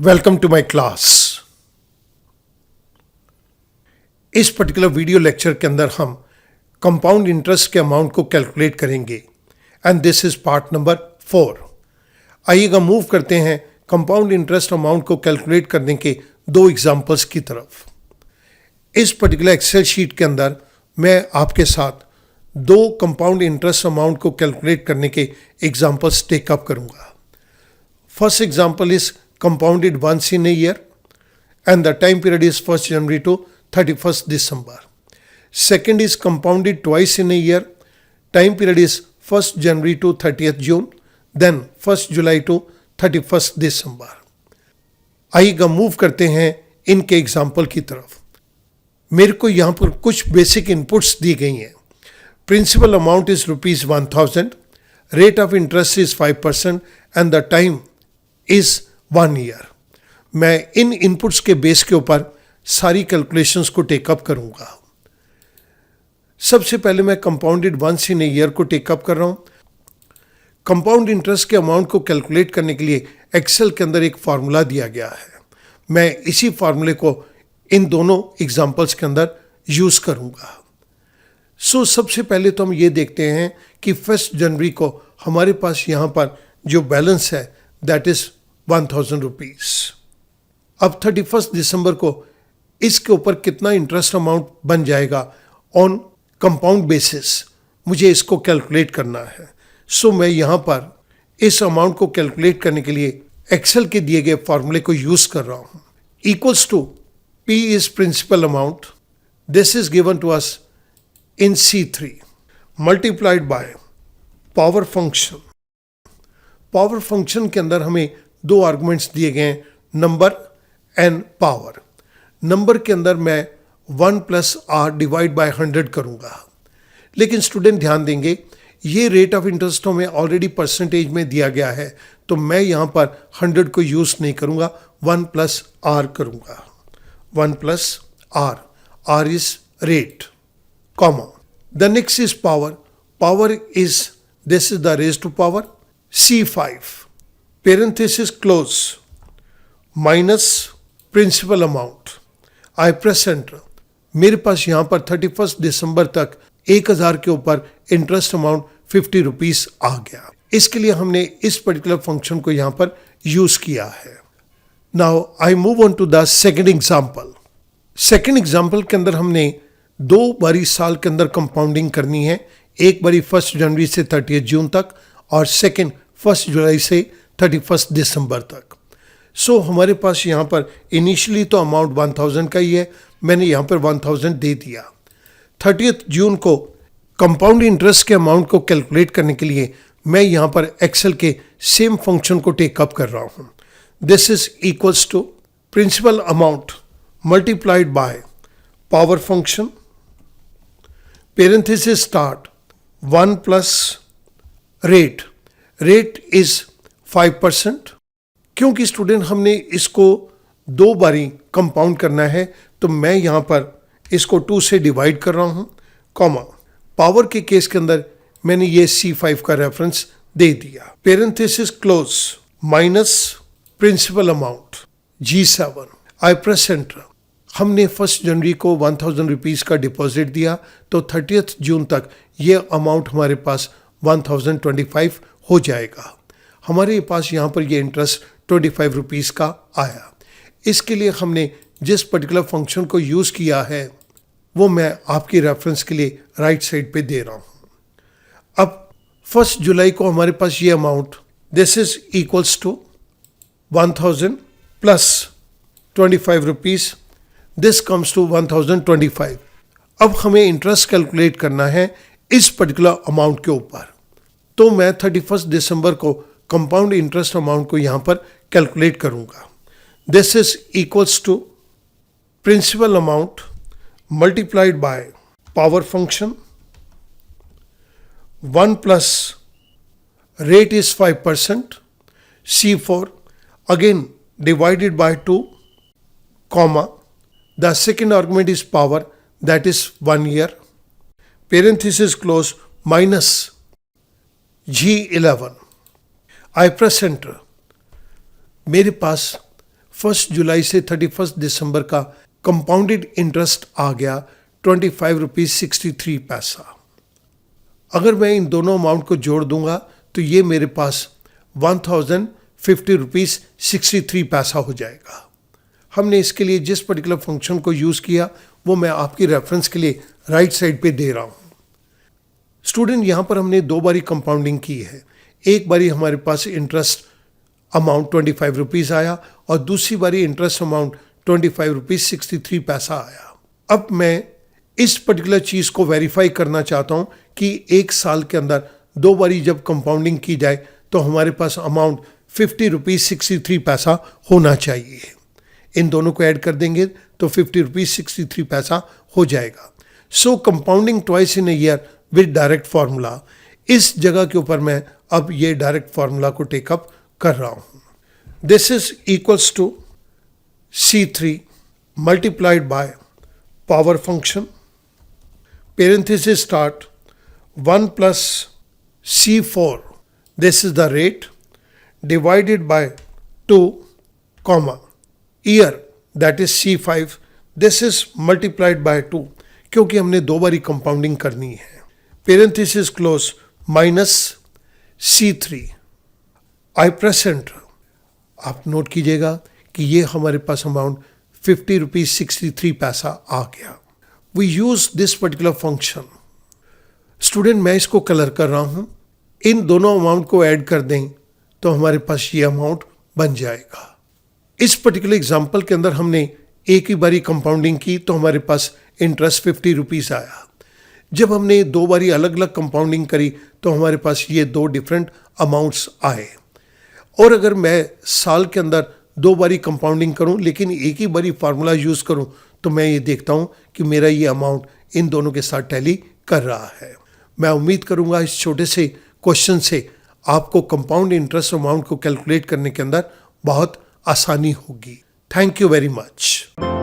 Welcome to my class. इस particular video lecture के अंदर हम कंपाउंड इंटरेस्ट के अमाउंट को कैलकुलेट करेंगे and this is part number 4। आइएगा मूव करते हैं कंपाउंड इंटरेस्ट अमाउंट को कैलकुलेट करने के दो एग्जांपल्स की तरफ। इस पर्टिकुलर एक्सेल शीट के अंदर मैं आपके साथ दो कंपाउंड इंटरेस्ट अमाउंट को कैलकुलेट करने के एग्जांपल्स टेकअप करूंगा। First example is compounded once in a year and the time period is 1st January to 31st December. Second is compounded twice in a year, time period is 1st January to 30th June, then 1st July to 31st December. आइएगा move करते हैं इनके example की तरफ। मेरे को यहाँ पर कुछ बेसिक इनपुट्स दी गई हैं। Principal amount is ₹1000, rate of interest is 5% and the time is 1 year. मैं इन इनपुट्स के बेस के ऊपर सारी कैलकुलेशंस को टेकअप करूंगा। सबसे पहले मैं compounded once in a year को टेकअप कर रहा हूं। कंपाउंड इंटरेस्ट के अमाउंट को कैलकुलेट करने के लिए एक्सेल के अंदर एक फार्मूला दिया गया है। मैं इसी फार्मूले को इन दोनों एग्जांपल्स के अंदर यूज करूंगा। सबसे पहले तो हम ये देखते हैं कि 1 जनवरी को हमारे पास यहां पर जो बैलेंस है दैट इज 1000 रुपीज। अब 31 दिसंबर को इसके ऊपर कितना इंटरेस्ट अमाउंट बन जाएगा ऑन कंपाउंड बेसिस, मुझे इसको कैलकुलेट करना है। मैं यहां पर इस अमाउंट को कैलकुलेट करने के लिए एक्सेल के दिए गए फॉर्मूले को यूज कर रहा हूं। Equals to P is principal amount, this is given to us in C3 multiplied by power function. Power function के अंदर हमें दो आर्गुमेंट्स दिए गए हैं, नंबर एंड पावर। नंबर के अंदर मैं 1 + r डिवाइड बाय 100 करूंगा, लेकिन स्टूडेंट ध्यान देंगे ये रेट ऑफ इंटरेस्ट हमें ऑलरेडी परसेंटेज में दिया गया है, तो मैं यहां पर 100 को यूज नहीं करूंगा, 1 + r करूंगा। 1 + r, r is rate, comma. The next is power. Power is this is the raise to power C5 parenthesis close minus principal amount. I press enter. मेरे पास यहाँ पर 31 दिसंबर तक 1000 के ऊपर इंटरेस्ट अमाउंट 50 रुपीज आ गया। इसके लिए हमने इस पर्टिकुलर फंक्शन को यहाँ पर यूज किया है। Now I move on to the second example. Second example के अंदर हमने दो बारी साल के अंदर कंपाउंडिंग करनी है। एक बारी 1 जनवरी से 30 जून तक और सेकेंड 1 जुलाई से 31 दिसंबर तक। हमारे पास यहाँ पर इनिशियली तो अमाउंट 1000 का ही है, मैंने यहाँ पर 1000 दे दिया। 30 जून को कंपाउंड इंटरेस्ट के अमाउंट को कैलकुलेट करने के लिए मैं यहाँ पर एक्सेल के सेम फंक्शन को टेकअप कर रहा हूँ। This is equals to principal amount multiplied by power function, parenthesis start 1 + rate. Rate is 5%। क्योंकि स्टूडेंट हमने इसको दो बारी कंपाउंड करना है, तो मैं यहां पर इसको 2 से डिवाइड कर रहा हूं, कॉमा। पावर के केस के अंदर मैंने ये C5 का रेफरेंस दे दिया। Parenthesis close minus principal amount G7। I press enter. हमने 1 जनवरी को 1000 रुपीज का डिपॉजिट दिया, तो 30 जून तक ये अमाउंट हमारे पास 1025 हो जाएगा। हमारे पास यहाँ पर ये इंटरेस्ट 25 रुपीज़ का आया। इसके लिए हमने जिस पर्टिकुलर फंक्शन को यूज़ किया है वो मैं आपकी रेफरेंस के लिए राइट साइड पे दे रहा हूँ। अब 1 जुलाई को हमारे पास ये amount this is equals to 1000 + 25 rupees, this comes to 1025। अब हमें इंटरेस्ट कैलकुलेट करना है इस पर्टिकुलर अमाउंट के ऊपर, तो मैं 31 दिसंबर को कंपाउंड इंटरेस्ट अमाउंट को यहां पर कैलकुलेट करूंगा। This is equals to principal amount multiplied by power function, 1 + rate is 5%, C4 again divided by 2, comma. The second argument is power that is 1 year, parenthesis close minus G11। I press enter. मेरे पास 1 जुलाई से 31 दिसंबर का compounded interest आ गया 25 rupees 63 पैसा। अगर मैं इन दोनों amount को जोड़ दूंगा तो ये मेरे पास 1050 रुपीज़ 63 पैसा हो जाएगा। हमने इसके लिए जिस पर्टिकुलर फंक्शन को यूज़ किया वो मैं आपकी रेफरेंस के लिए राइट साइड पे दे रहा हूँ। स्टूडेंट, यहाँ पर हमने 2 बारी कंपाउंडिंग की है। एक बारी हमारे पास इंटरेस्ट अमाउंट 25 रुपीज़ आया और दूसरी बारी इंटरेस्ट अमाउंट 25 रुपीज़ 63 पैसा आया। अब मैं इस पर्टिकुलर चीज़ को वेरीफाई करना चाहता हूँ कि एक साल के अंदर 2 बारी जब कंपाउंडिंग की जाए तो हमारे पास अमाउंट 50 रुपीज़ 63 पैसा होना चाहिए। इन दोनों को ऐड कर देंगे तो 50 रुपीज़ 63 पैसा हो जाएगा। So compounding twice in a year with direct formula, इस जगह के ऊपर मैं अब ये डायरेक्ट फार्मूला को टेकअप कर रहा हूँ। This is equals to C3 multiplied by power function, parenthesis start 1 plus C4, this is the rate, divided by 2 comma year, that is C5, this is multiplied by 2 क्योंकि हमने 2 बारी compounding करनी है। parenthesis close minus C3, I press enter। आप note कीजिएगा कि ये हमारे पास अमाउंट 50 रुपीज़ 63 पैसा आ गया। We use this particular function। Student, मैं इसको कलर कर रहा हूँ। इन दोनों अमाउंट को ऐड कर दें तो हमारे पास ये अमाउंट बन जाएगा। इस पर्टिकुलर एग्जाम्पल के अंदर हमने एक ही बारी कंपाउंडिंग की तो हमारे पास इंटरेस्ट 50 रुपीज़ आया। जब हमने 2 बारी अलग अलग कंपाउंडिंग करी तो हमारे पास ये 2 डिफरेंट अमाउंट्स आए। और अगर मैं साल के अंदर 2 बारी कंपाउंडिंग करूं लेकिन एक ही बारी फार्मूला यूज़ करूं तो मैं ये देखता हूं कि मेरा ये अमाउंट इन दोनों के साथ टैली कर रहा है। मैं उम्मीद करूंगा इस छोटे से क्वेश्चन से आपको कंपाउंड इंटरेस्ट अमाउंट को कैलकुलेट करने के अंदर बहुत आसानी होगी। Thank you very much.